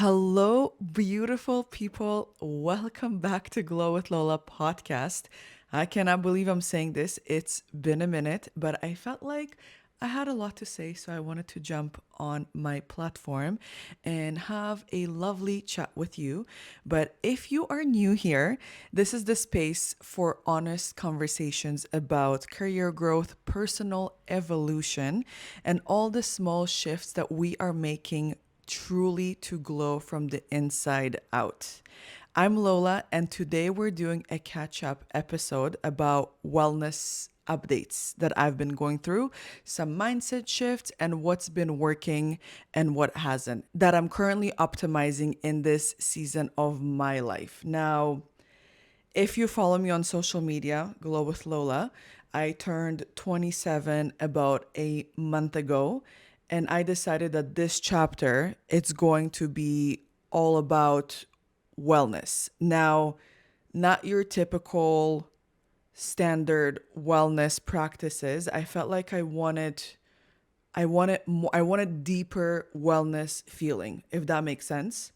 Hello, beautiful people. Welcome back to Glow with Lola podcast. I cannot believe I'm saying this. It's been a minute, but I felt like I had a lot to say, so I wanted to jump on my platform and have a lovely chat with you. But if you are new here, this is the space for honest conversations about career growth, personal evolution, and all the small shifts that we are making truly to glow from the inside out. I'm Lola, and today we're doing a catch up episode about wellness updates that I've been going through, some mindset shifts, and what's been working and what hasn't, that I'm currently optimizing in this season of my life. Now, if you follow me on social media, Glow with Lola, I turned 27 about a month ago, and I decided that this chapter it's going to be all about wellness. Now, not your typical standard wellness practices. I felt like I wanted deeper wellness feeling, if that makes sense.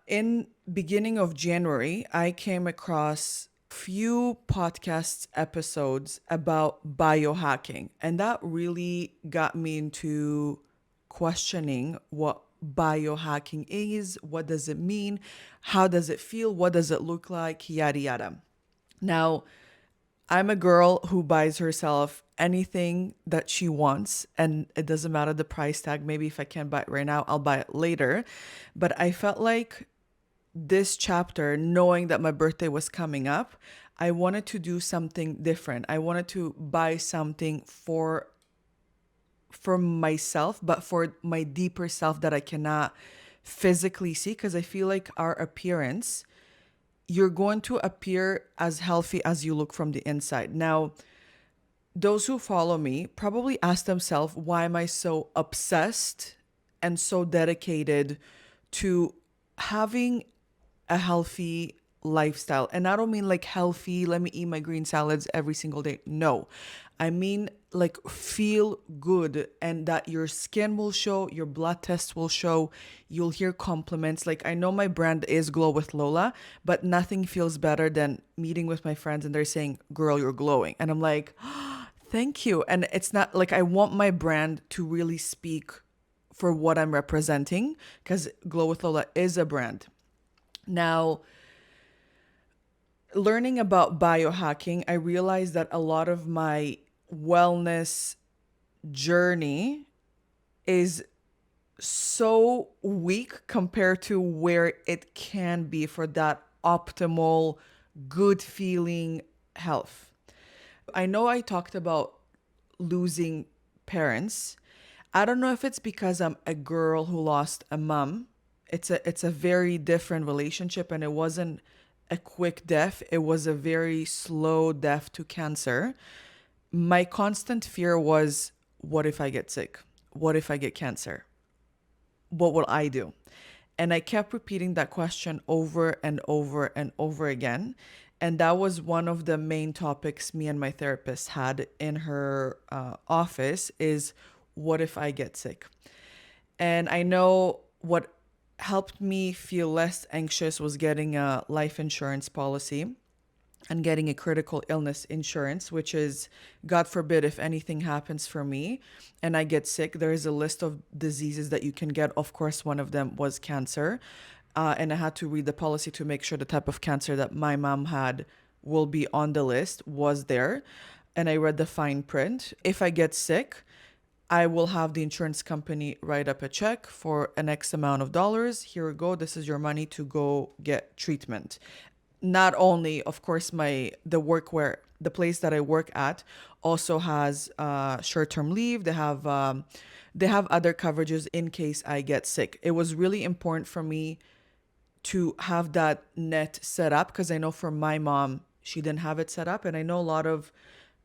In beginning of January, I came across few podcast episodes about biohacking, and that really got me into questioning what biohacking is, what does it mean, how does it feel, what does it look like, yada yada. Now, I'm a girl who buys herself anything that she wants, and it doesn't matter the price tag. Maybe if I can't buy it right now, I'll buy it later. But I felt like this chapter, knowing that my birthday was coming up, I wanted to do something different. I wanted to buy something for myself, but for my deeper self that I cannot physically see, because I feel like our appearance, you're going to appear as healthy as you look from the inside. Now, those who follow me probably ask themselves, why am I so obsessed and so dedicated to having a healthy lifestyle? And I don't mean like healthy, let me eat my green salads every single day. No, I mean like feel good, and that your skin will show, your blood test will show, you'll hear compliments. Like, I know my brand is Glow with Lola, but nothing feels better than meeting with my friends and they're saying, girl, you're glowing. And I'm like, thank you. And it's not like I want my brand to really speak for what I'm representing, because Glow with Lola is a brand. Now, learning about biohacking, I realized that a lot of my wellness journey is so weak compared to where it can be for that optimal, good feeling health. I know I talked about losing parents. I don't know if it's because I'm a girl who lost a mom. It's a very different relationship, and it wasn't a quick death. It was a very slow death to cancer. My constant fear was, what if I get sick? What if I get cancer? What will I do? And I kept repeating that question over and over and over again. And that was one of the main topics me and my therapist had in her office is, what if I get sick? And I know what helped me feel less anxious was getting a life insurance policy and getting a critical illness insurance, which is, God forbid, if anything happens for me and I get sick, there is a list of diseases that you can get. Of course, one of them was cancer. And I had to read the policy to make sure the type of cancer that my mom had will be on the list was there. And I read the fine print. If I get sick, I will have the insurance company write up a check for an X amount of dollars. Here we go. This is your money to go get treatment. Not only, of course, the place that I work at also has short-term leave. They have other coverages in case I get sick. It was really important for me to have that net set up, because I know for my mom, she didn't have it set up. And I know a lot of,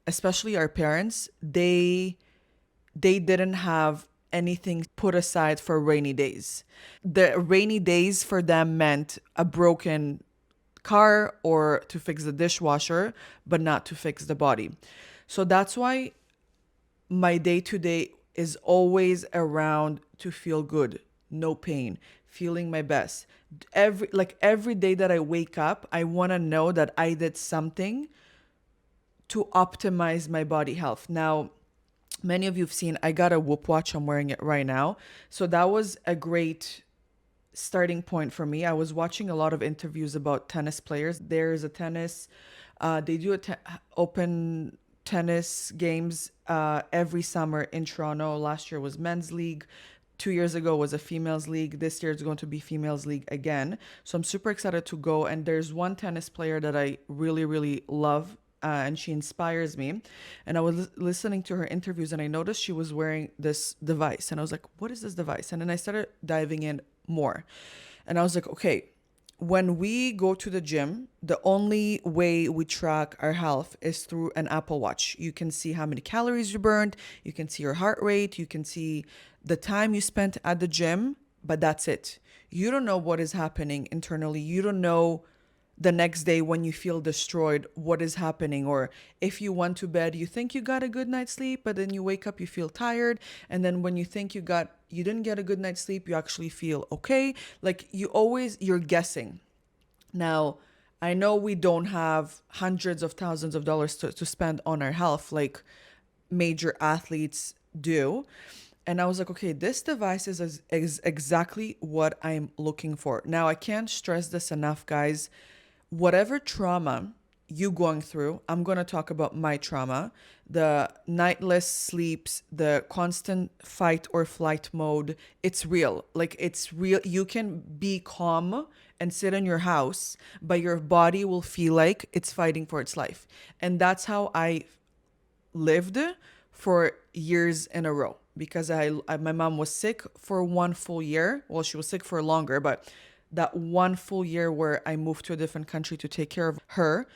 especially our parents, they didn't have anything put aside for rainy days. The rainy days for them meant a broken car or to fix the dishwasher, but not to fix the body. So that's why my day to day is always around to feel good. no pain, feeling my best. Every day that I wake up, I want to know that I did something to optimize my body health. Now, many of you have seen I got a Whoop watch. I'm wearing it right now. So that was a great starting point for me. I was watching a lot of interviews about tennis players. There's a tennis, they do open tennis games every summer in Toronto. Last year was men's league. 2 years ago was a females league. This year is going to be females league again. So I'm super excited to go. And there's one tennis player that I really, really love. And she inspires me. And I was listening to her interviews and I noticed she was wearing this device. And I was like, what is this device? And then I started diving in more. And I was like, okay, when we go to the gym, the only way we track our health is through an Apple Watch. You can see how many calories you burned, you can see your heart rate, you can see the time you spent at the gym, but that's it. You don't know what is happening internally. You don't know the next day when you feel destroyed, what is happening. Or if you went to bed, you think you got a good night's sleep, but then you wake up, you feel tired. And then when you think you didn't get a good night's sleep, you actually feel okay. Like you're guessing. Now, I know we don't have hundreds of thousands of dollars to spend on our health like major athletes do. And I was like, okay, this device is exactly what I'm looking for. Now, I can't stress this enough, guys. Whatever trauma you going through, I'm going to talk about my trauma, the nightless sleeps, the constant fight or flight mode. It's real. Like it's real. You can be calm and sit in your house, but your body will feel like it's fighting for its life. And that's how I lived for years in a row because my mom was sick for 1 full year. Well, she was sick for longer, but that 1 full year where I moved to a different country to take care of her,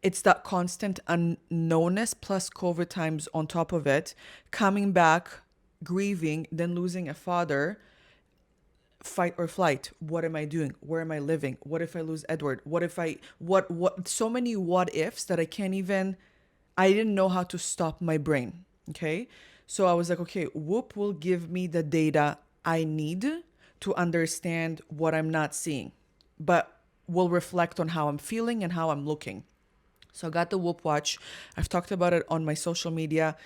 it's that constant unknownness plus COVID times on top of it, coming back, grieving, then losing a father, fight or flight. What am I doing? Where am I living? What if I lose Edward? What, so many what ifs that I didn't know how to stop my brain. Okay. So I was like, okay, Whoop will give me the data I need to understand what I'm not seeing, but will reflect on how I'm feeling and how I'm looking. So I got the Whoop watch. I've talked about it on my social media.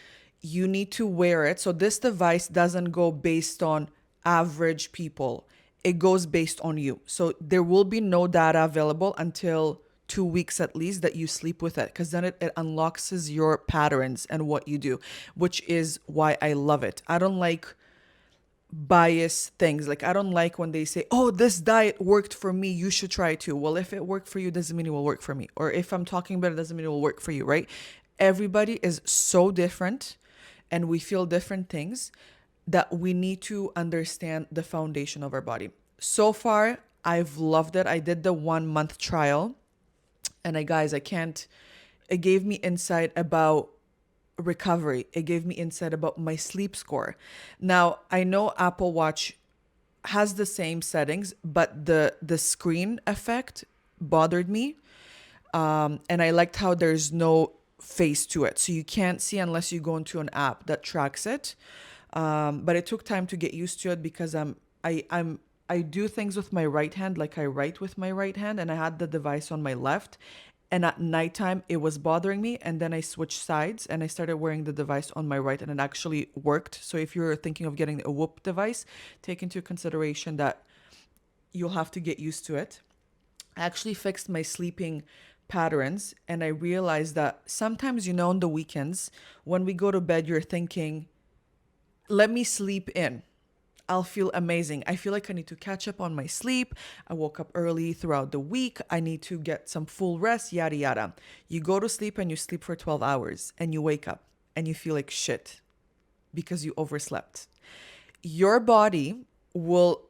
You need to wear it. So this device doesn't go based on average people. It goes based on you. So there will be no data available until 2 weeks at least that you sleep with it, because then it unlocks your patterns and what you do, which is why I love it. I don't like bias things. Like I don't like when they say, oh, this diet worked for me, you should try it too. Well, if it worked for you doesn't mean it will work for me. Or if I'm talking about it doesn't mean it will work for you, right? Everybody is so different and we feel different things that we need to understand the foundation of our body. So far, I've loved it. I did the 1 month trial and it gave me insight about recovery. It gave me insight about my sleep score. Now, I know Apple Watch has the same settings, but the screen effect bothered me. And I liked how there's no face to it. So you can't see unless you go into an app that tracks it. But it took time to get used to it because I do things with my right hand, like I write with my right hand, and I had the device on my left. And at nighttime, it was bothering me. And then I switched sides and I started wearing the device on my right, and it actually worked. So if you're thinking of getting a Whoop device, take into consideration that you'll have to get used to it. I actually fixed my sleeping patterns, and I realized that sometimes, on the weekends, when we go to bed, you're thinking, let me sleep in. I'll feel amazing. I feel like I need to catch up on my sleep. I woke up early throughout the week. I need to get some full rest, yada, yada. You go to sleep and you sleep for 12 hours and you wake up and you feel like shit because you overslept. Your body will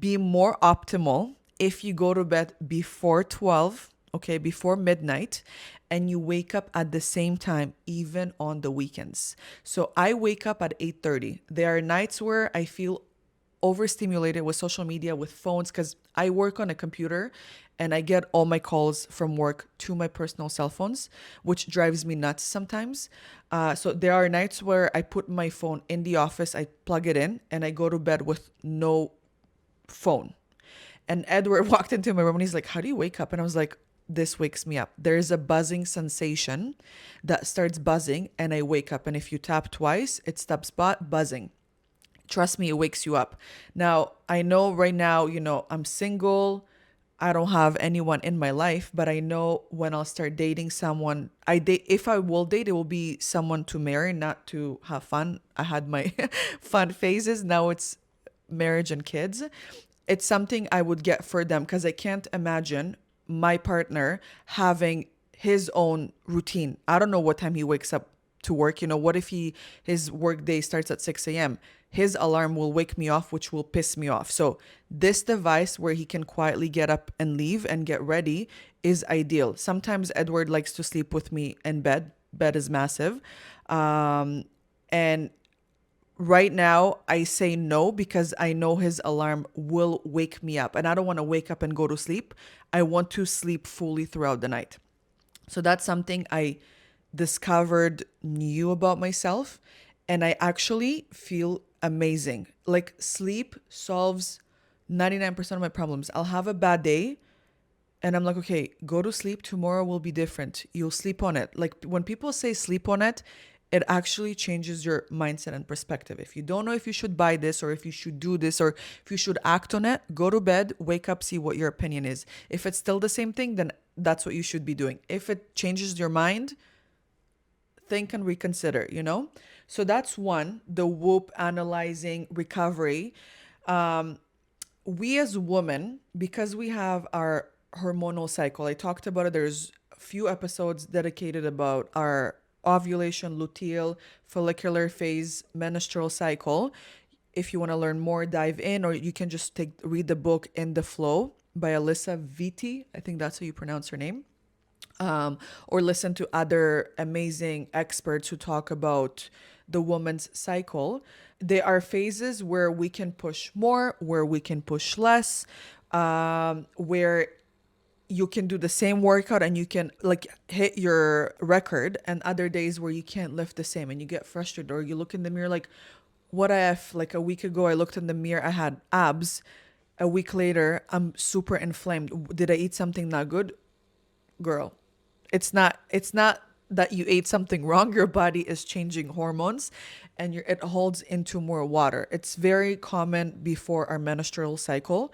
be more optimal if you go to bed before 12, okay, before midnight, and you wake up at the same time, even on the weekends. So I wake up at 8:30. There are nights where I feel overstimulated with social media, with phones, because I work on a computer and I get all my calls from work to my personal cell phones, which drives me nuts sometimes. So there are nights where I put my phone in the office, I plug it in, and I go to bed with no phone. And Edward walked into my room and he's like, "How do you wake up?" And I was like, "This wakes me up. There's a buzzing sensation that starts buzzing, and I wake up. And if you tap twice, it stops buzzing. Trust me, it wakes you up." Now, I know right now, I'm single. I don't have anyone in my life, but I know when I'll start dating someone, if I will date, it will be someone to marry, not to have fun. I had my fun phases. Now it's marriage and kids. It's something I would get for them because I can't imagine my partner having his own routine. I don't know what time he wakes up to work. What if his work day starts at 6 a.m.? His alarm will wake me off, which will piss me off. So this device where he can quietly get up and leave and get ready is ideal. Sometimes Edward likes to sleep with me in bed. Bed is massive. And right now I say no because I know his alarm will wake me up and I don't want to wake up and go to sleep. I want to sleep fully throughout the night. So that's something I discovered new about myself, and I actually feel amazing. Like sleep solves 99% of my problems. I'll have a bad day and I'm like, "Okay, go to sleep. Tomorrow will be different. You'll sleep on it." Like when people say sleep on it, it actually changes your mindset and perspective. If you don't know if you should buy this or if you should do this or if you should act on it, go to bed, wake up, see what your opinion is. If it's still the same thing, then that's what you should be doing. If it changes your mind, think and reconsider. So that's one, the Whoop analyzing recovery. We as women, because we have our hormonal cycle, I talked about it. There's a few episodes dedicated about our ovulation, luteal, follicular phase, menstrual cycle. If you want to learn more, dive in, or you can just read the book In the Flow by Alyssa Vitti. I think that's how you pronounce her name. Or listen to other amazing experts who talk about the woman's cycle. There are phases where we can push more, where we can push less, where you can do the same workout and you can like hit your record, and other days where you can't lift the same and you get frustrated, or you look in the mirror like, what if like a week ago I looked in the mirror, I had abs. A week later, I'm super inflamed. Did I eat something not good? Girl, it's not that you ate something wrong. Your body is changing hormones and it holds into more water. It's very common before our menstrual cycle.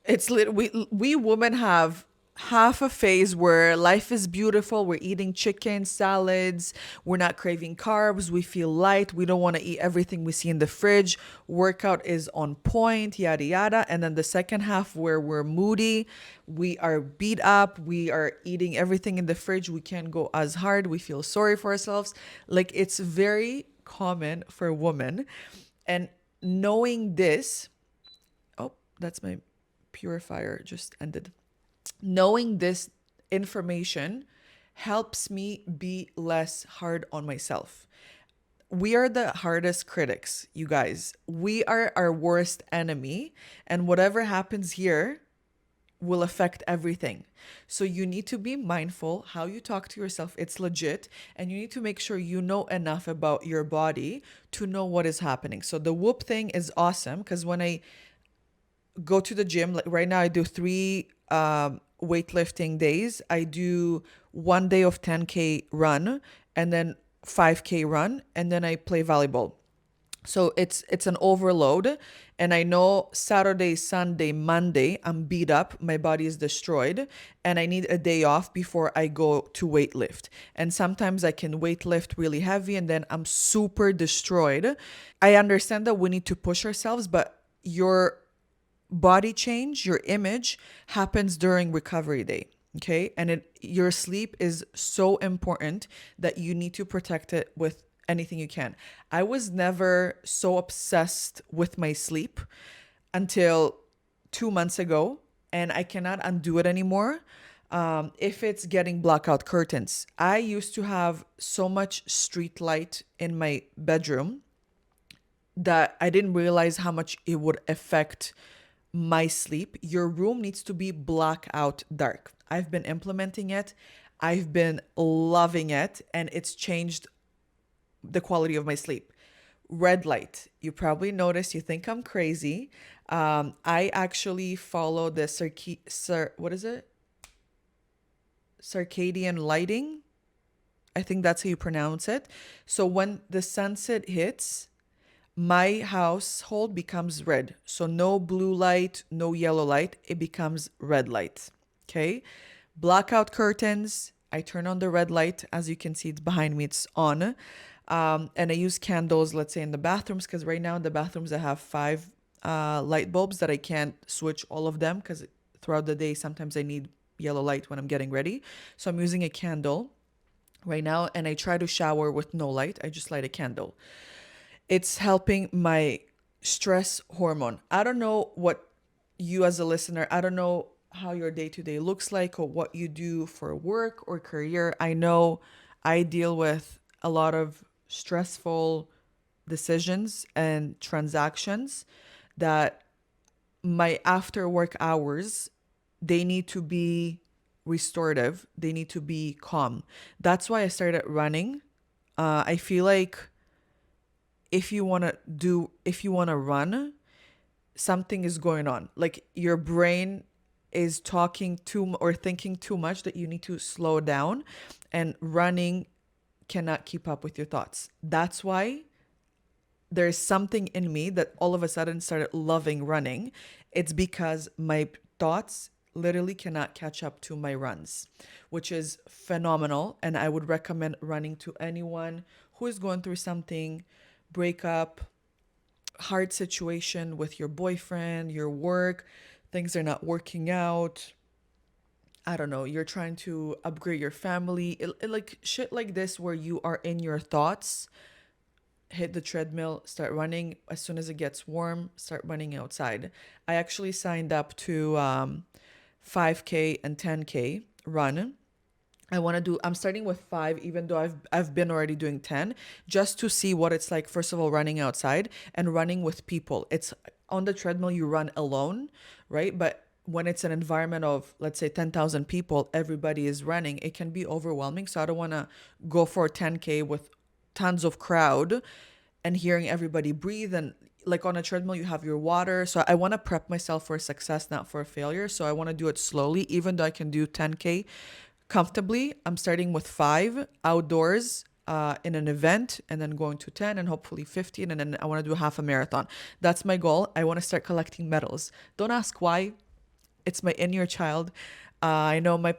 We women have half a phase where life is beautiful. We're eating chicken, salads. We're not craving carbs. We feel light. We don't want to eat everything we see in the fridge. Workout is on point, yada, yada. And then the second half where we're moody, we are beat up. We are eating everything in the fridge. We can't go as hard. We feel sorry for ourselves. Like it's very common for women. And knowing this, oh, that's my purifier just ended. Knowing this information helps me be less hard on myself. We are the hardest critics, you guys. We are our worst enemy, and whatever happens here will affect everything. So you need to be mindful how you talk to yourself. It's legit, and you need to make sure you know enough about your body to know what is happening. So the Whoop thing is awesome because when I go to the gym, like right now I do 3 weightlifting days. I do one day of 10K run and then 5K run, and then I play volleyball. So it's an overload, and I know Saturday, Sunday, Monday I'm beat up, my body is destroyed, and I need a day off before I go to weightlift. And sometimes I can weightlift really heavy and then I'm super destroyed. I understand that we need to push ourselves, but your body change, your image happens during recovery day. Okay. And your sleep is so important that you need to protect it with anything you can. I was never so obsessed with my sleep until 2 months ago, and I cannot undo it anymore. If it's getting blackout curtains, I used to have so much street light in my bedroom that I didn't realize how much it would affect my sleep. Your room needs to be blackout dark. I've been implementing it. I've been loving it, and it's changed the quality of my sleep. Red light. You probably noticed, you think I'm crazy. I actually follow the what is it? Circadian lighting. I think that's how you pronounce it. So when the sunset hits, my household becomes red. So no blue light, no yellow light. It becomes red light. Okay. Blackout curtains. I turn on the red light. As you can see, it's behind me, it's on. And I use candles, let's say in the bathrooms, because right now in the bathrooms I have five light bulbs that I can't switch all of them because throughout the day sometimes I need yellow light when I'm getting ready. So I'm using a candle right now, and I try to shower with no light. I just light a candle. It's helping my stress hormone. I don't know what you as a listener, I don't know how your day to day looks like or what you do for work or career. I know I deal with a lot of stressful decisions and transactions that my after work hours, they need to be restorative, they need to be calm. That's why I started running. I feel like if you want to run, something is going on. Like your brain is talking too or thinking too much that you need to slow down, and running cannot keep up with your thoughts. That's why there's something in me that all of a sudden started loving running. It's because my thoughts literally cannot catch up to my runs, which is phenomenal. And I would recommend running to anyone who is going through something, breakup, hard situation with your boyfriend, your work, things are not working out. I don't know, you're trying to upgrade your family, like shit like this, where you are in your thoughts. Hit the treadmill, start running. As soon as it gets warm, start running outside. I actually signed up to 5K and 10K run. I'm starting with 5, even though I've been already doing 10, just to see what it's like, first of all, running outside and running with people. It's on the treadmill, you run alone, right? But when it's an environment of, let's say, 10,000 people, everybody is running, it can be overwhelming. So I don't want to go for 10K with tons of crowd and hearing everybody breathe. And like on a treadmill, you have your water. So I want to prep myself for success, not for failure. So I want to do it slowly, even though I can do 10K comfortably. I'm starting with 5 outdoors in an event, and then going to 10 and hopefully 15. And then I want to do half a marathon. That's my goal. I want to start collecting medals. Don't ask why. It's my inner child. I know my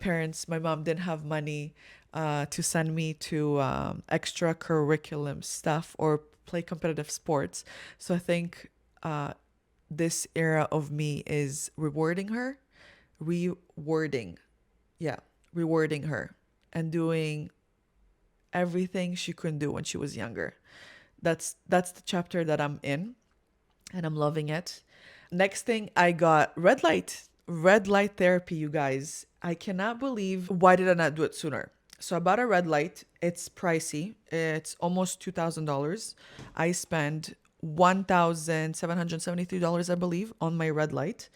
mom didn't have money to send me to extra curriculum stuff or play competitive sports. So I think this era of me is rewarding, yeah, rewarding her and doing everything she couldn't do when she was younger. That's the chapter that I'm in, and I'm loving it. Next thing, I got red light therapy, you guys. I cannot believe, why did I not do it sooner? So I bought a red light. It's pricey. It's almost $2,000. I spent $1,773, I believe, on my red light.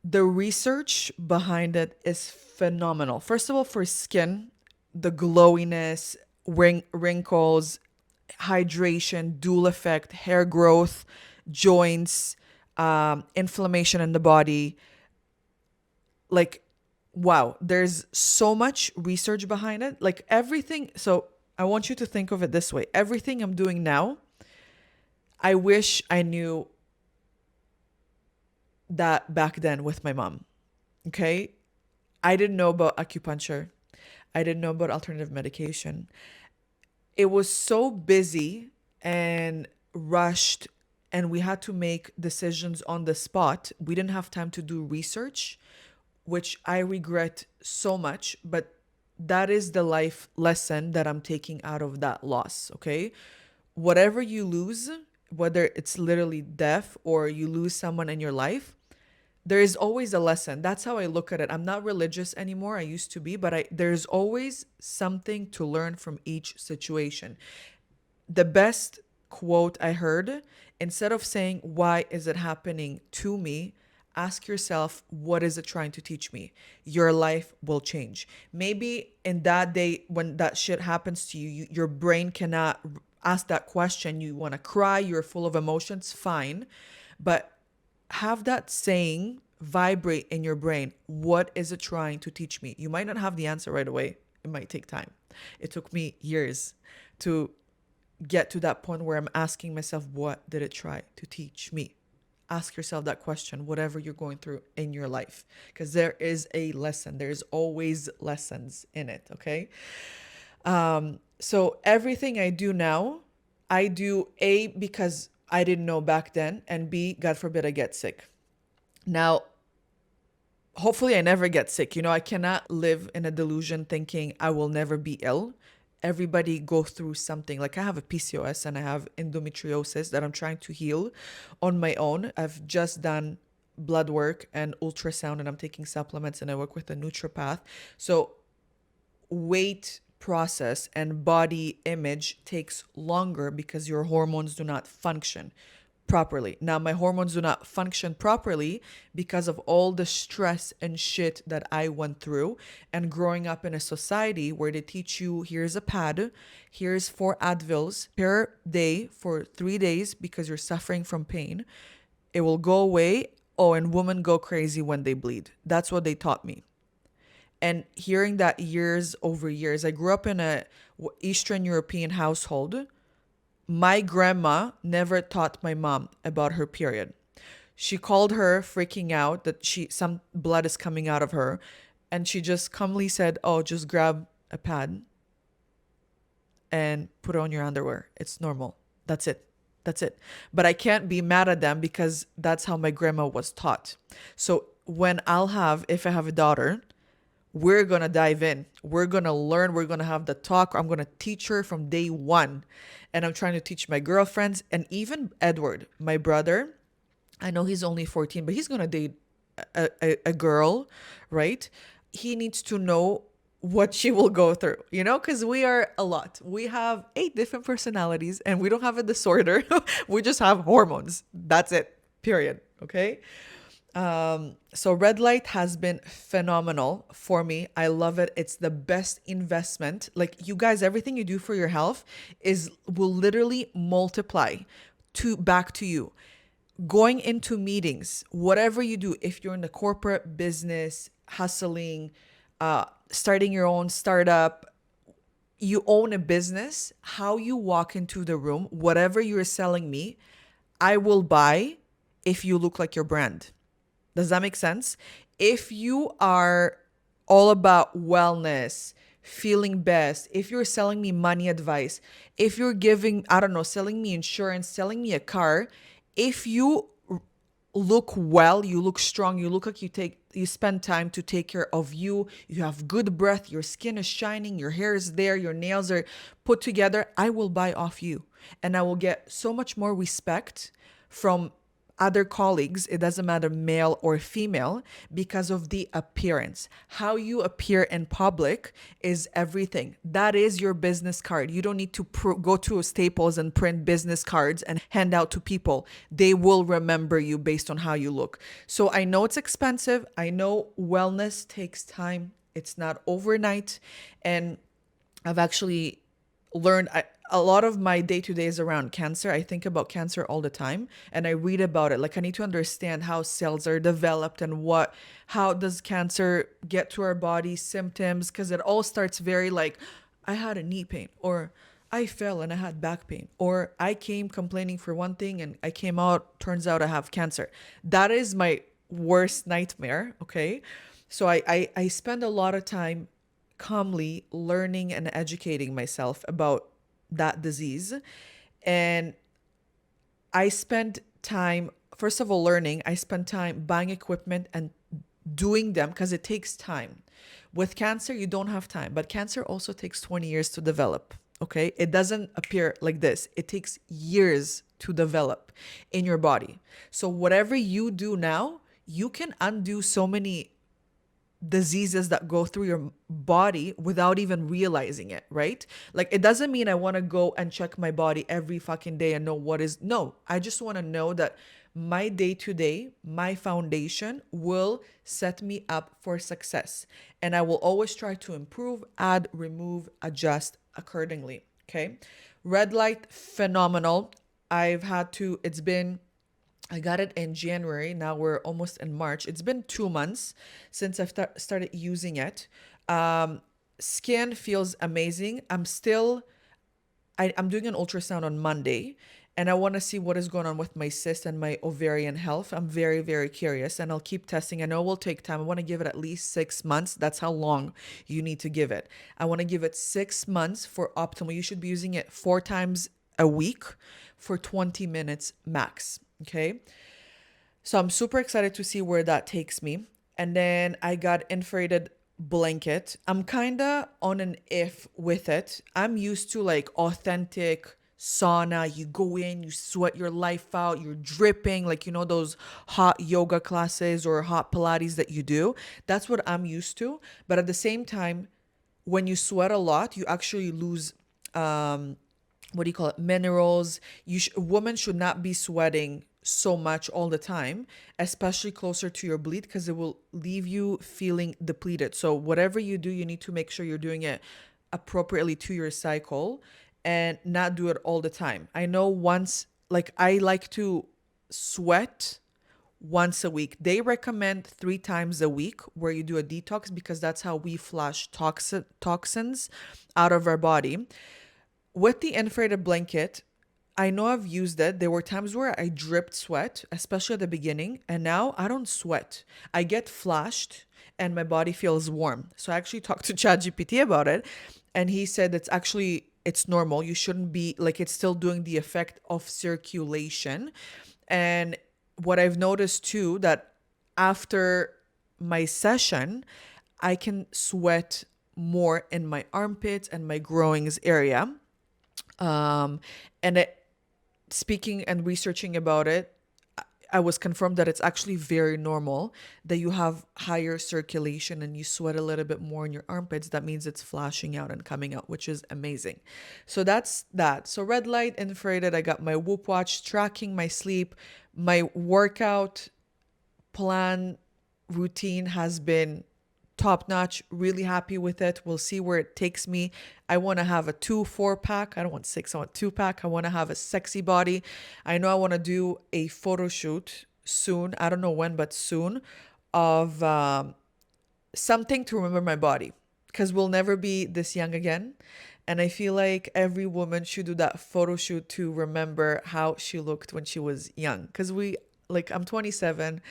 The research behind it is phenomenal. First of all, for skin, the glowiness, wrinkles, hydration, dual effect, hair growth, joints, inflammation in the body. Like, wow, there's so much research behind it. Like everything. So I want you to think of it this way. Everything I'm doing now, I wish I knew that back then with my mom. Okay. I didn't know about acupuncture. I didn't know about alternative medication. It was so busy and rushed, and we had to make decisions on the spot. We didn't have time to do research, which I regret so much, but that is the life lesson that I'm taking out of that loss, okay? Whatever you lose, whether it's literally death or you lose someone in your life, there is always a lesson. That's how I look at it. I'm not religious anymore. I used to be, but there's always something to learn from each situation. The best quote I heard. Instead of saying, why is it happening to me? Ask yourself, what is it trying to teach me? Your life will change. Maybe in that day when that shit happens to you, your brain cannot ask that question. You want to cry, you're full of emotions, fine. But have that saying vibrate in your brain. What is it trying to teach me? You might not have the answer right away. It might take time. It took me years to get to that point where I'm asking myself, what did it try to teach me? Ask yourself that question, whatever you're going through in your life, because there is a lesson. There's always lessons in it, okay? So everything I do now, I do A, because I didn't know back then, and B, God forbid I get sick. Now, hopefully I never get sick. I cannot live in a delusion thinking I will never be ill. Everybody go through something. Like I have a PCOS and I have endometriosis that I'm trying to heal on my own. I've just done blood work and ultrasound, and I'm taking supplements, and I work with a naturopath. So weight process and body image takes longer because your hormones do not function properly. Now, my hormones do not function properly because of all the stress and shit that I went through, and growing up in a society where they teach you, here's a pad, here's 4 Advils per day for 3 days because you're suffering from pain. It will go away. Oh, and women go crazy when they bleed. That's what they taught me. And hearing that years over years, I grew up in a Eastern European household. My grandma never taught my mom about her period. She called her freaking out that some blood is coming out of her, and she just calmly said, "Oh, just grab a pad and put it on your underwear. It's normal. That's it. That's it." But I can't be mad at them because that's how my grandma was taught. So if I have a daughter, we're going to dive in. We're going to learn. We're going to have the talk. I'm going to teach her from day one. And I'm trying to teach my girlfriends, and even Edward, my brother. I know he's only 14, but he's going to date a girl, right? He needs to know what she will go through, because we are a lot. We have 8 different personalities, and we don't have a disorder. We just have hormones. That's it. Period. Okay. So red light has been phenomenal for me. I love it. It's the best investment. Like, you guys, everything you do for your health will literally multiply back to you. Going into meetings, whatever you do, if you're in the corporate business, hustling, starting your own startup, you own a business, how you walk into the room, whatever you're selling me, I will buy if you look like your brand. Does that make sense? If you are all about wellness, feeling best, if you're selling me money advice, if you're selling me insurance, selling me a car, if you look well, you look strong, you look like you spend time to take care of you, you have good breath, your skin is shining, your hair is there, your nails are put together, I will buy off you. And I will get so much more respect from other colleagues, it doesn't matter male or female, because of the appearance. How you appear in public is everything. That is your business card. You don't need to go to Staples and print business cards and hand out to people. They will remember you based on how you look. So I know it's expensive. I know wellness takes time. It's not overnight. And I've actually learned a lot of my day-to-day is around cancer. I think about cancer all the time, and I read about it. Like, I need to understand how cells are developed and how does cancer get to our body, symptoms, because it all starts very like, I had a knee pain, or I fell and I had back pain, or I came complaining for one thing and I came out, turns out I have cancer. That is my worst nightmare, okay? So I spend a lot of time calmly learning and educating myself about that disease. And I spend time, first of all, learning. I spend time buying equipment and doing them because it takes time. With cancer, you don't have time, but cancer also takes 20 years to develop. Okay. It doesn't appear like this. It takes years to develop in your body. So whatever you do now, you can undo so many diseases that go through your body without even realizing it, right? Like, it doesn't mean I want to go and check my body every fucking day and know what is. No, I just want to know that my day to day, my foundation will set me up for success. And I will always try to improve, add, remove, adjust accordingly. Okay. Red light, phenomenal. I got it in January. Now we're almost in March. It's been 2 months since I've started using it. Skin feels amazing. I'm doing an ultrasound on Monday, and I want to see what is going on with my cyst and my ovarian health. I'm very, very curious, and I'll keep testing. I know it will take time. I want to give it at least 6 months. That's how long you need to give it. I want to give it 6 months for optimal. You should be using it 4 times a week for 20 minutes max. Okay. So I'm super excited to see where that takes me. And then I got infrared blanket. I'm kind of on an if with it. I'm used to like authentic sauna. You go in, you sweat your life out, you're dripping, like, those hot yoga classes or hot Pilates that you do. That's what I'm used to. But at the same time, when you sweat a lot, you actually lose what do you call it, minerals. Women should not be sweating so much all the time, especially closer to your bleed, because it will leave you feeling depleted. So whatever you do, you need to make sure you're doing it appropriately to your cycle and not do it all the time. I know I like to sweat once a week. They recommend 3 times a week where you do a detox, because that's how we flush toxins out of our body. With the infrared blanket, I know I've used it. There were times where I dripped sweat, especially at the beginning, and now I don't sweat. I get flushed and my body feels warm. So I actually talked to ChatGPT about it, and he said it's normal. You shouldn't be like, it's still doing the effect of circulation. And what I've noticed too, that after my session, I can sweat more in my armpits and my groins area. And speaking and researching about it, I was confirmed that it's actually very normal that you have higher circulation and you sweat a little bit more in your armpits. That means it's flashing out and coming out, which is amazing. So that's that. So red light, infrared, I got my Whoop watch tracking my sleep. My workout plan routine has been top notch. Really happy with it. We'll see where it takes me. I want to have a 2 4-pack. I don't want 6. I want 2-pack. I want to have a sexy body. I know I want to do a photo shoot soon. I don't know when, but soon, of something to remember my body, because we'll never be this young again. And I feel like every woman should do that photo shoot to remember how she looked when she was young. Because I'm 27,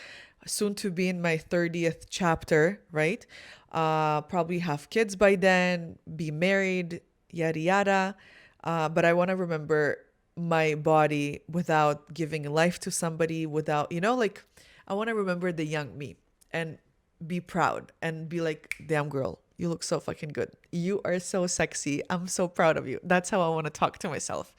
soon to be in my 30th chapter, right? Probably have kids by then, be married, yada yada. But I want to remember my body without giving life to somebody, without, I want to remember the young me and be proud and be like, damn girl, you look so fucking good. You are so sexy. I'm so proud of you. That's how I want to talk to myself.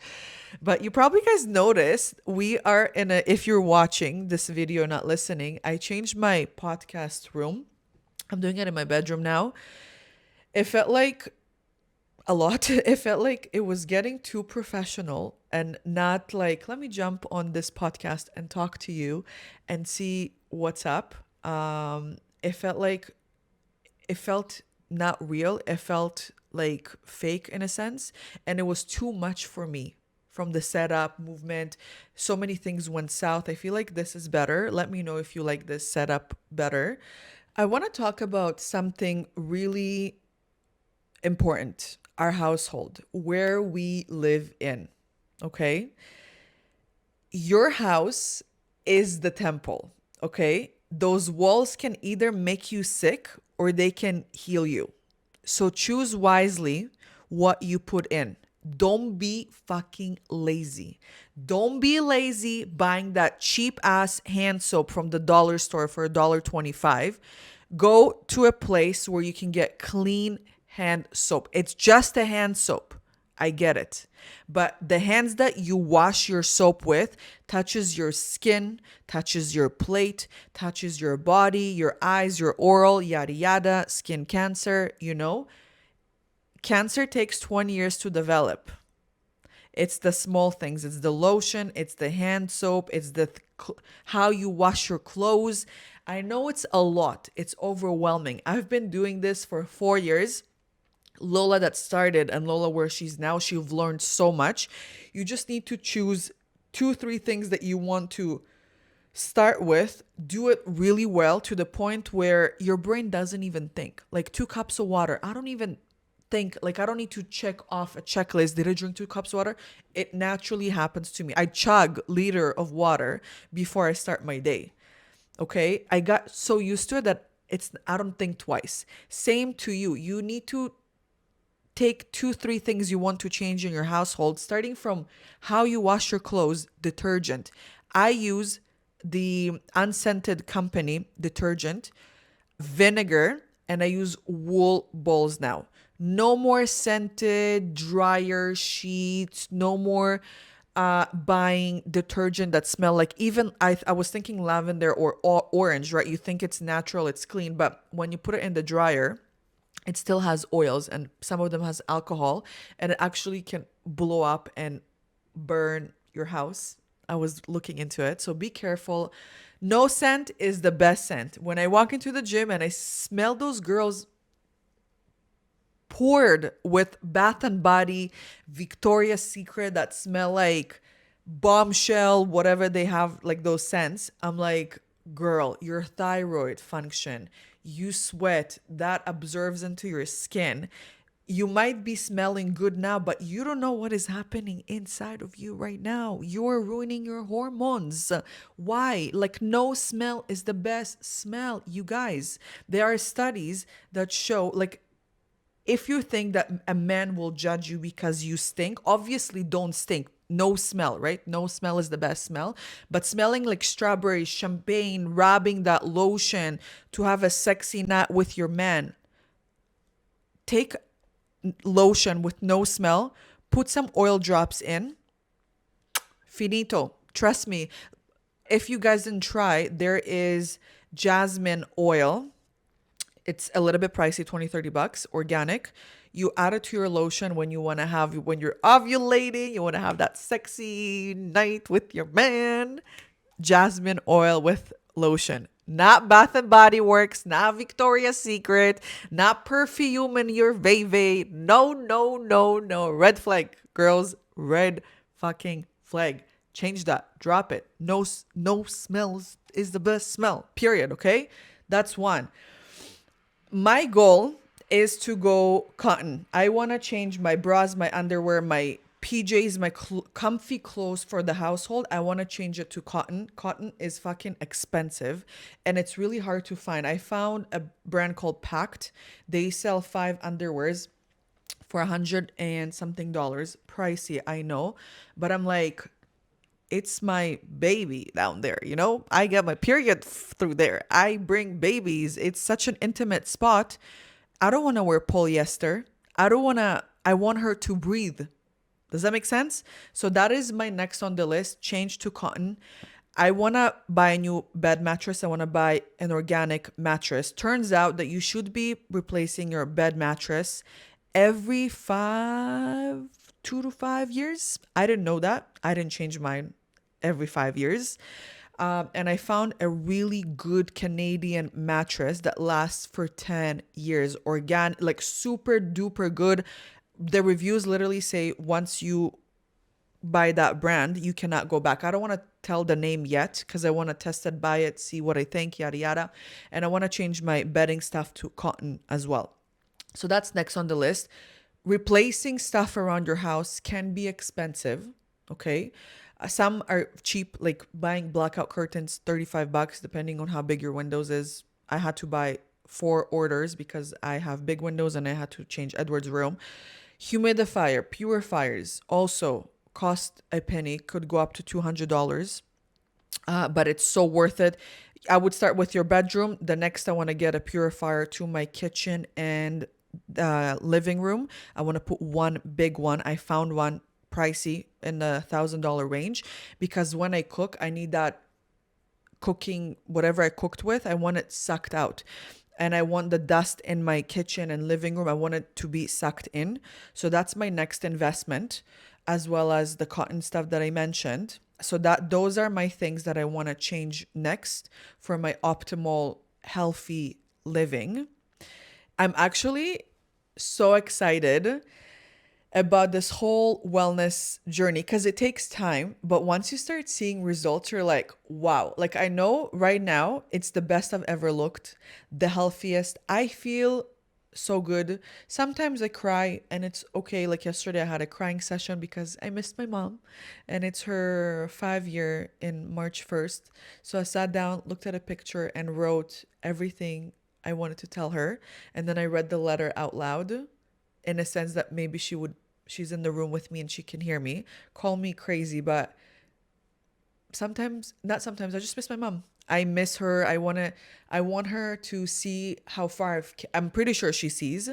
But you probably guys noticed we are if you're watching this video, not listening, I changed my podcast room. I'm doing it in my bedroom now. It felt like a lot. It felt like it was getting too professional and not like, let me jump on this podcast and talk to you and see what's up. It felt not real. It felt like fake in a sense. And it was too much for me. From the setup, movement, so many things went south. I feel like this is better. Let me know if you like this setup better. I want to talk about something really important. Our household, where we live in. Okay? Your house is the temple. Okay? Those walls can either make you sick or they can heal you. So choose wisely what you put in. Don't be fucking lazy. Don't be lazy buying that cheap ass hand soap from the dollar store for $1.25. Go to a place where you can get clean hand soap. It's just a hand soap. I get it. But the hands that you wash your soap with touches your skin, touches your plate, touches your body, your eyes, your oral, yada yada, skin cancer, Cancer takes 20 years to develop. It's the small things. It's the lotion, it's the hand soap, it's how you wash your clothes. I know it's a lot. It's overwhelming. I've been doing this for 4 years. Lola that started and Lola where she's now, she've learned so much. You just need to choose 2 3 things that you want to start with, do it really well to the point where your brain doesn't even think. Like 2 cups of water. I don't even think, like, I don't need to check off a checklist. Did I drink 2 cups of water? It naturally happens to me. I chug liter of water before I start my day. Okay. I got so used to it that I don't think twice. Same to you. You need to take 2 3 things you want to change in your household, starting from how you wash your clothes, detergent. I use the unscented company detergent, vinegar, and I use wool balls now. No more scented dryer sheets, no more buying detergent that smell like, even I was thinking lavender or orange, right? You think it's natural, it's clean, but when you put it in the dryer, it still has oils and some of them has alcohol, and it actually can blow up and burn your house. I was looking into it, so be careful. No scent is the best scent. When I walk into the gym and I smell those girls poured with Bath and Body, Victoria's Secret that smell like bombshell, whatever they have, like those scents, I'm like, girl, your thyroid function, you sweat, that absorbs into your skin. You might be smelling good now, but you don't know what is happening inside of you right now. You're ruining your hormones. Why? Like, no smell is the best smell, you guys. There are studies that show, like, if you think that a man will judge you because you stink, obviously don't stink. No smell, right? No smell is the best smell. But smelling like strawberry, champagne, rubbing that lotion to have a sexy night with your man. Take lotion with no smell, put some oil drops in. Finito. Trust me. If you guys didn't try, there is jasmine oil. It's a little bit pricey, 20 30 bucks, organic. You add it to your lotion when when you're ovulating, you want to have that sexy night with your man. Jasmine oil with lotion. Not Bath and Body Works, not Victoria's Secret, not perfume in your veve. No, no, no, no. Red flag, girls. Red fucking flag. Change that. Drop it. No smells is the best smell. Period. Okay, that's one. My goal is to go cotton. I want to change my bras, my underwear, my PJs, my comfy clothes for the household. I want to change it to cotton. Cotton is fucking expensive and it's really hard to find. I found a brand called Pact. They sell 5 underwears for 100 and something dollars. Pricey, I know. But I'm like, it's my baby down there, I get my period through there. I bring babies. It's such an intimate spot. I don't want to wear polyester. I want her to breathe. Does that make sense? So that is my next on the list, change to cotton. I want to buy a new bed mattress. I want to buy an organic mattress. Turns out that you should be replacing your bed mattress every 2 to 5 years. I didn't know that. I didn't change mine every 5 years. And I found a really good Canadian mattress that lasts for 10 years. Organic, like super duper good. The reviews literally say once you buy that brand, you cannot go back. I don't want to tell the name yet because I want to test it, buy it, see what I think, yada, yada. And I want to change my bedding stuff to cotton as well. So that's next on the list. Replacing stuff around your house can be expensive. Okay. Some are cheap, like buying blackout curtains, 35 bucks, depending on how big your windows is. I had to buy 4 orders because I have big windows and I had to change Edward's room. Humidifier, purifiers also cost a penny, could go up to $200, but it's so worth it. I would start with your bedroom. The next, I want to get a purifier to my kitchen and living room. I want to put one big one. I found one pricey in the $1,000 range, because when I cook, I need that cooking, whatever I cooked with, I want it sucked out. And I want the dust in my kitchen and living room, I want it to be sucked in. So that's my next investment, as well as the cotton stuff that I mentioned. So that those are my things that I want to change next for my optimal healthy living. I'm actually so excited about this whole wellness journey, because it takes time, but once you start seeing results, you're like, wow. Like, I know right now it's the best I've ever looked, the healthiest. I feel so good. Sometimes I cry and it's okay. Like yesterday I had a crying session because I missed my mom, and it's her 5 year in March 1st. So I sat down, looked at a picture, and wrote everything I wanted to tell her, and then I read the letter out loud, in a sense that maybe she's in the room with me and she can hear me. Call me crazy, but sometimes, not sometimes, I just miss my mom. I miss her. I want her to see how far I'm pretty sure she sees,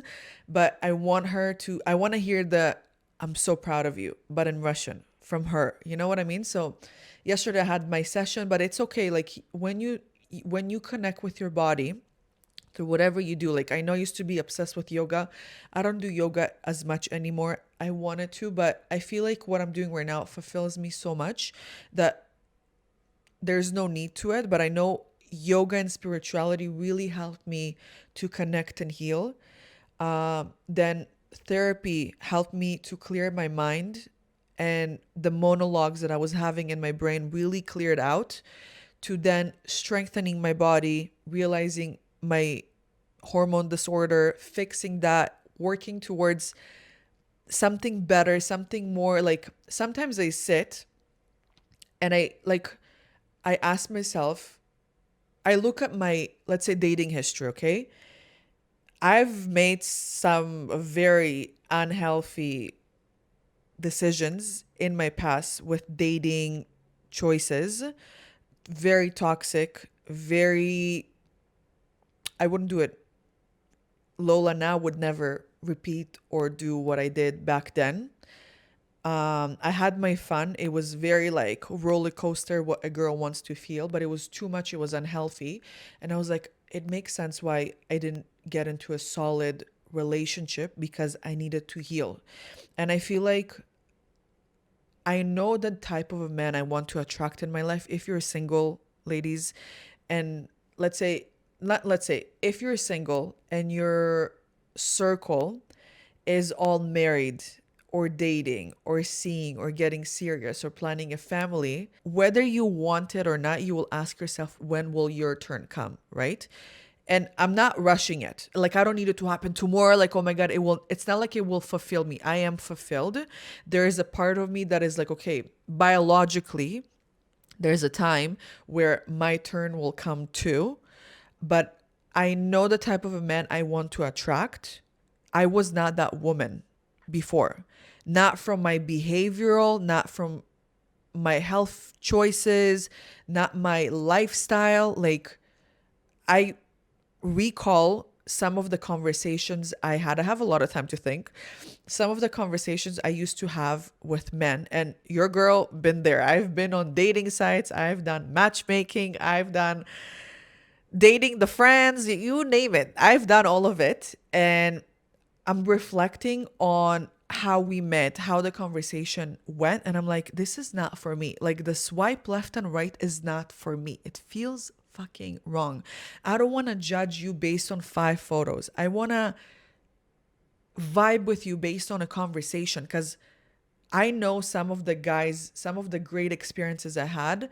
but I want to hear the "I'm so proud of you," but in Russian from her. You know what I mean? So yesterday I had my session, but it's okay. Like, when you connect with your body through whatever you do. Like, I know I used to be obsessed with yoga. I don't do yoga as much anymore. I wanted to, but I feel like what I'm doing right now fulfills me so much that there's no need to it. But I know yoga and spirituality really helped me to connect and heal. Then therapy helped me to clear my mind, and the monologues that I was having in my brain really cleared out, to then strengthening my body, realizing my hormone disorder, fixing that, working towards something better, something more. Like, sometimes I sit and I ask myself, I look at my, let's say, dating history, okay? I've made some very unhealthy decisions in my past with dating choices, very toxic, very, I wouldn't do it. Lola now would never repeat or do what I did back then. I had my fun. It was very like roller coaster, what a girl wants to feel, but it was too much. It was unhealthy. And I was like, it makes sense why I didn't get into a solid relationship, because I needed to heal. And I feel like I know the type of a man I want to attract in my life. If you're single, ladies, and let's say, not let's say, if you're single and your circle is all married or dating or seeing or getting serious or planning a family, whether you want it or not, you will ask yourself, when will your turn come, right? And I'm not rushing it. Like, I don't need it to happen tomorrow. Like, oh my God, it's not like it will fulfill me. I am fulfilled. There is a part of me that is like, okay, biologically, there's a time where my turn will come too. But I know the type of a man I want to attract. I was not that woman before. Not from my behavioral, not from my health choices, not my lifestyle. Like, I recall some of the conversations I had. I have a lot of time to think. Some of the conversations I used to have with men, and your girl been there. I've been on dating sites, I've done matchmaking, I've done dating the friends, you name it. I've done all of it. And I'm reflecting on how we met, how the conversation went. And I'm like, this is not for me. Like, the swipe left and right is not for me. It feels fucking wrong. I don't want to judge you based on 5 photos. I want to vibe with you based on a conversation, because I know some of the guys, some of the great experiences I had.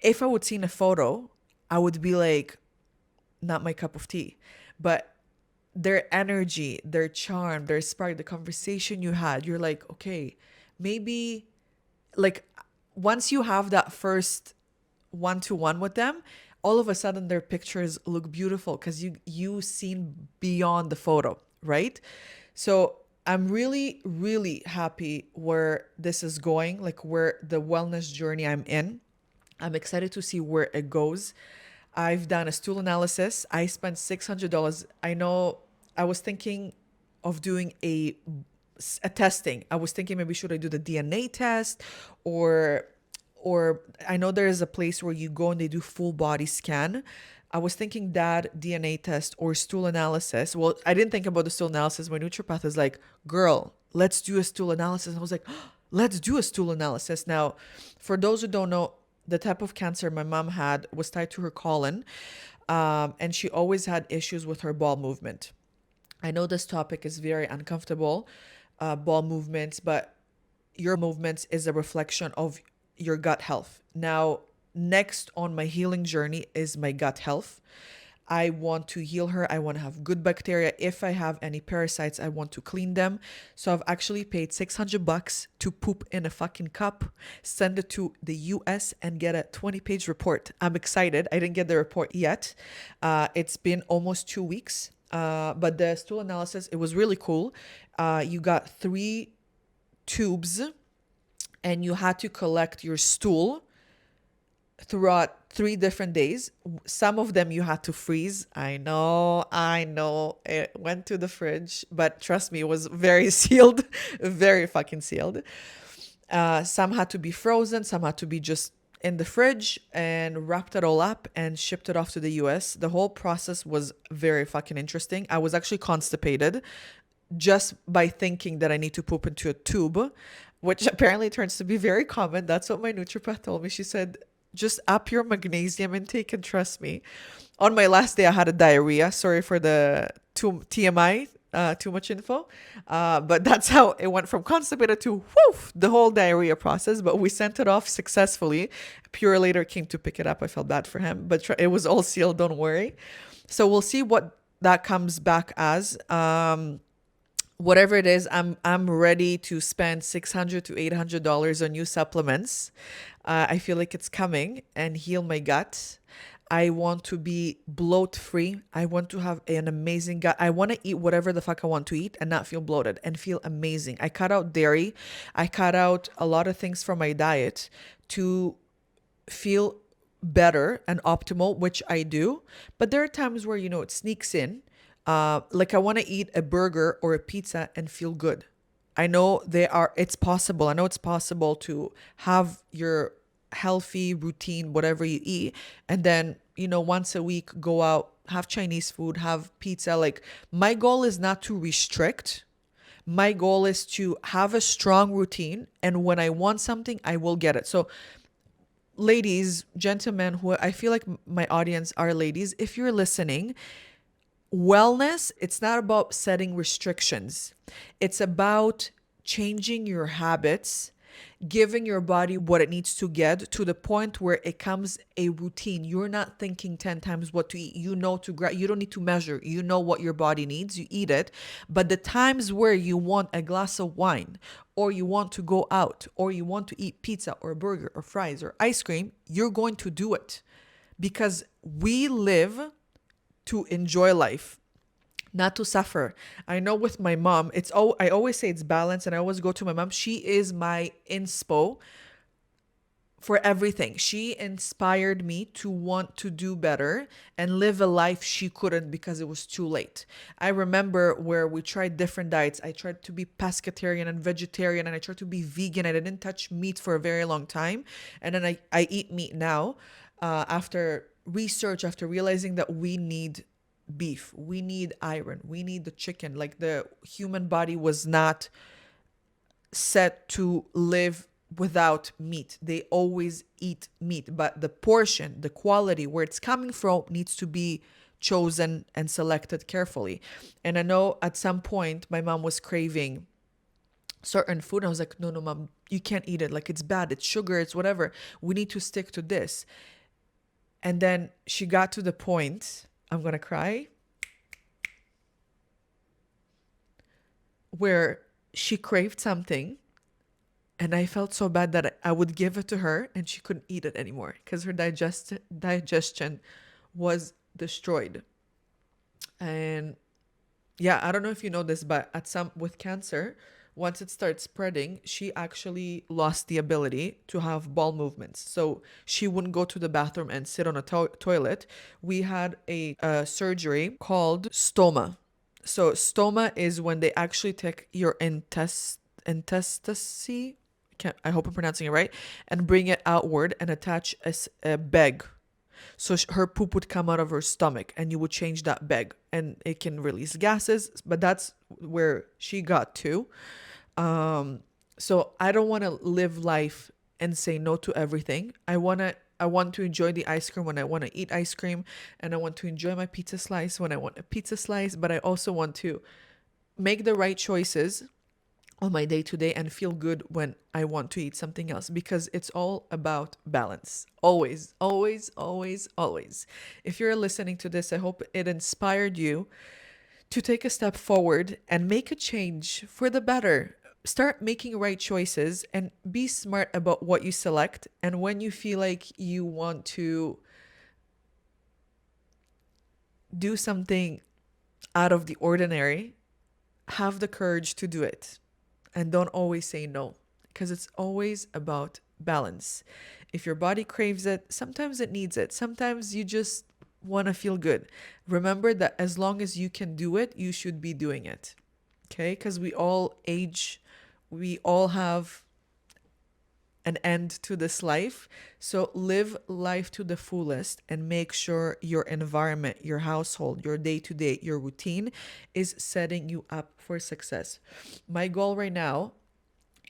If I would seen a photo, I would be like, not my cup of tea. But their energy, their charm, their spark, the conversation you had, you're like, okay, maybe, like, once you have that first one-to-one with them, all of a sudden their pictures look beautiful because you seen beyond the photo, right? So I'm really, really happy where this is going, like where the wellness journey I'm in. I'm excited to see where it goes. I've done a stool analysis. I spent $600. I know I was thinking of doing a testing. I was thinking maybe should I do the DNA test, or or I know there is a place where you go and they do full body scan. I was thinking that DNA test or stool analysis. Well, I didn't think about the stool analysis. My naturopath is like, girl, let's do a stool analysis. And I was like, let's do a stool analysis. Now, for those who don't know, the type of cancer my mom had was tied to her colon. And she always had issues with her bowel movement. I know this topic is very uncomfortable, bowel movements, but your movements is a reflection of your gut health. Now, next on my healing journey is my gut health. I want to heal her. I want to have good bacteria. If I have any parasites, I want to clean them. So I've actually paid $600 to poop in a fucking cup, send it to the US and get a 20-page report. I'm excited. I didn't get the report yet. It's been almost 2 weeks. But the stool analysis, it was really cool. You got 3 tubes and you had to collect your stool throughout 3 different days. Some of them you had to freeze. I know. It went to the fridge, but trust me, it was very sealed, very fucking sealed. Some had to be frozen, some had to be just in the fridge and wrapped it all up and shipped it off to the US. The whole process was very fucking interesting. I was actually constipated just by thinking that I need to poop into a tube, which apparently turns to be very common. That's what my naturopath told me. She said, just up your magnesium intake and trust me. On my last day, I had a diarrhea. Sorry for the TMI, too much info. But that's how it went from constipated to woof, the whole diarrhea process. But we sent it off successfully. Pure later came to pick it up. I felt bad for him, but it was all sealed. Don't worry. So we'll see what that comes back as. Whatever it is, I'm ready to spend $600 to $800 on new supplements. I feel like it's coming and heal my gut. I want to be bloat free. I want to have an amazing gut. I want to eat whatever the fuck I want to eat and not feel bloated and feel amazing. I cut out dairy. I cut out a lot of things from my diet to feel better and optimal, which I do. But there are times where, it sneaks in. Like I want to eat a burger or a pizza and feel good. I know it's possible. I know it's possible to have your healthy routine, whatever you eat, and then, once a week go out, have Chinese food, have pizza. Like my goal is not to restrict. My goal is to have a strong routine. And when I want something, I will get it. So ladies, gentlemen, who I feel like my audience are ladies, if you're listening, wellness, it's not about setting restrictions. It's about changing your habits, giving your body what it needs to get to the point where it becomes a routine. You're not thinking 10 times what to eat. You don't need to measure. You know what your body needs. You eat it. But the times where you want a glass of wine or you want to go out or you want to eat pizza or a burger or fries or ice cream, you're going to do it because we live to enjoy life, not to suffer. I know with my mom, I always say it's balance, and I always go to my mom. She is my inspo for everything. She inspired me to want to do better and live a life she couldn't because it was too late. I remember where we tried different diets. I tried to be pescatarian and vegetarian, and I tried to be vegan. I didn't touch meat for a very long time. And then I eat meat now after research, after realizing that we need beef, we need iron, we need the chicken. Like the human body was not set to live without meat. They always eat meat, but the portion, the quality, where it's coming from needs to be chosen and selected carefully. And I know at some point my mom was craving certain food. I was like, no, mom, you can't eat it. Like it's bad, it's sugar, it's whatever. We need to stick to this. And then she got to the point, I'm going to cry, where she craved something and I felt so bad that I would give it to her and she couldn't eat it anymore because her digestion was destroyed. And yeah, I don't know if you know this, but with cancer, once it starts spreading, she actually lost the ability to have bowel movements. So she wouldn't go to the bathroom and sit on a toilet. We had a surgery called stoma. So stoma is when they actually take your intestine, I hope I'm pronouncing it right, and bring it outward and attach a bag. So her poop would come out of her stomach and you would change that bag and it can release gases. But that's where she got to. Um, so I don't want to live life and say no to everything. I want to enjoy the ice cream when I want to eat ice cream, and I want to enjoy my pizza slice when I want a pizza slice, but I also want to make the right choices on my day to day and feel good when I want to eat something else, because it's all about balance. Always, always, always, always. If you're listening to this, I hope it inspired you to take a step forward and make a change for the better. Start making right choices and be smart about what you select. And when you feel like you want to do something out of the ordinary, have the courage to do it. And don't always say no, because it's always about balance. If your body craves it, sometimes it needs it. Sometimes you just want to feel good. Remember that as long as you can do it, you should be doing it. Okay? Because we all age, we all have an end to this life. So live life to the fullest and make sure your environment, your household, your day to day, your routine is setting you up for success. My goal right now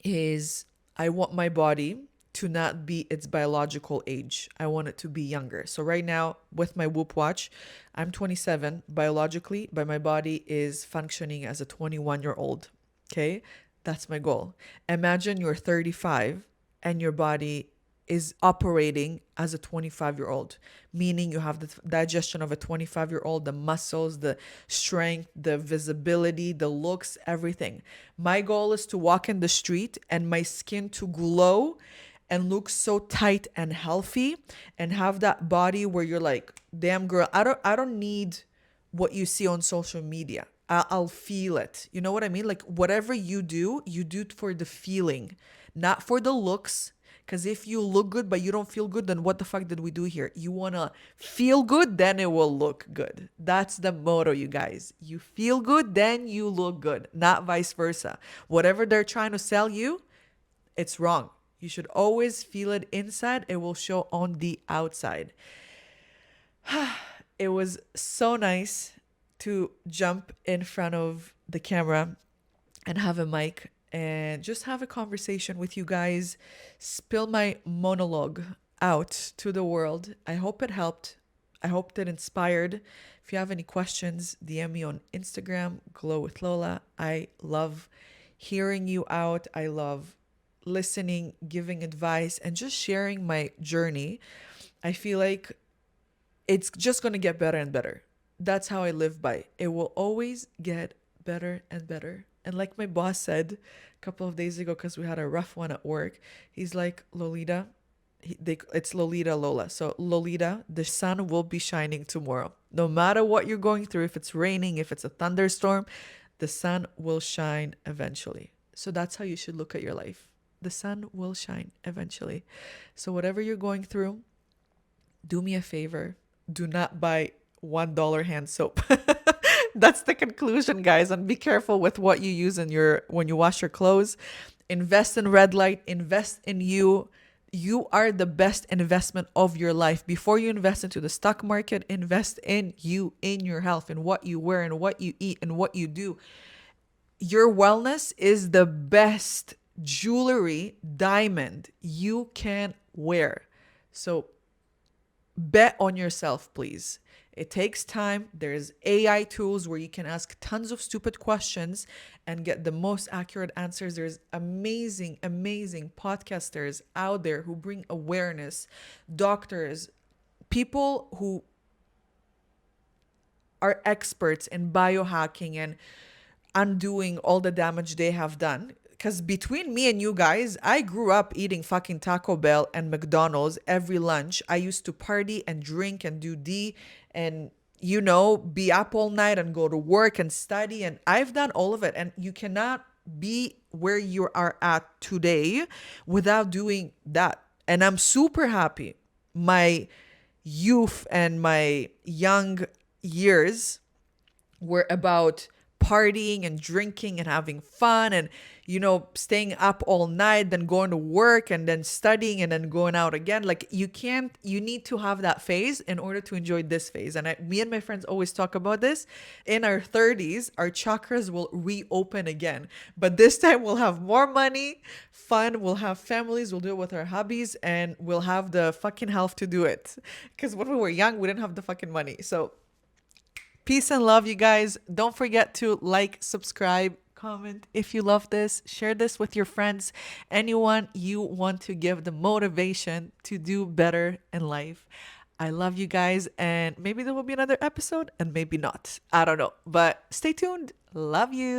is I want my body to not be its biological age. I want it to be younger. So right now with my Whoop watch, I'm 27 biologically, but my body is functioning as a 21-year-old. Okay? That's my goal. Imagine you're 35 and your body is operating as a 25-year-old, meaning you have the digestion of a 25-year-old, the muscles, the strength, the visibility, the looks, everything. My goal is to walk in the street and my skin to glow and look so tight and healthy and have that body where you're like, damn girl, I don't need what you see on social media. I'll feel it. You know what I mean? Like whatever you do it for the feeling, not for the looks. Because if you look good but you don't feel good, then what the fuck did we do here? You want to feel good, then it will look good. That's the motto, you guys. You feel good, then you look good, not vice versa. Whatever they're trying to sell you, it's wrong. You should always feel it inside. It will show on the outside. It was so nice to jump in front of the camera and have a mic and just have a conversation with you guys, spill my monologue out to the world. I hope it helped. I hope it inspired. If you have any questions, DM me on Instagram, Glow with Lola. I love hearing you out. I love listening, giving advice, and just sharing my journey. I feel like it's just going to get better and better. That's how I live by. It will always get better and better. And like my boss said a couple of days ago, because we had a rough one at work, he's like, Lolita, it's Lolita Lola. So Lolita, the sun will be shining tomorrow. No matter what you're going through, if it's raining, if it's a thunderstorm, the sun will shine eventually. So that's how you should look at your life. The sun will shine eventually. So whatever you're going through, do me a favor. Do not buy $1 hand soap. That's the conclusion, guys. And be careful with what you use when you wash your clothes. Invest in red light. Invest in you. You are the best investment of your life. Before you invest into the stock market, invest in you, in your health, in what you wear, and what you eat, and what you do. Your wellness is the best jewelry, diamond you can wear. So bet on yourself, please. It takes time. There's AI tools where you can ask tons of stupid questions and get the most accurate answers. There's amazing, amazing podcasters out there who bring awareness, doctors, people who are experts in biohacking and undoing all the damage they have done. Because between me and you guys, I grew up eating fucking Taco Bell and McDonald's every lunch. I used to party and drink and do D and, be up all night and go to work and study. And I've done all of it. And you cannot be where you are at today without doing that. And I'm super happy. My youth and my young years were about partying and drinking and having fun and, staying up all night, then going to work and then studying and then going out again. Like you need to have that phase in order to enjoy this phase. And me and my friends always talk about this. In our 30s, our chakras will reopen again. But this time we'll have more money, fun, we'll have families, we'll do it with our hobbies, and we'll have the fucking health to do it. Because when we were young, we didn't have the fucking money. So peace and love, you guys. Don't forget to like, subscribe, comment if you love this. Share this with your friends, anyone you want to give the motivation to do better in life. I love you guys, and maybe there will be another episode and maybe not. I don't know, but stay tuned. Love you.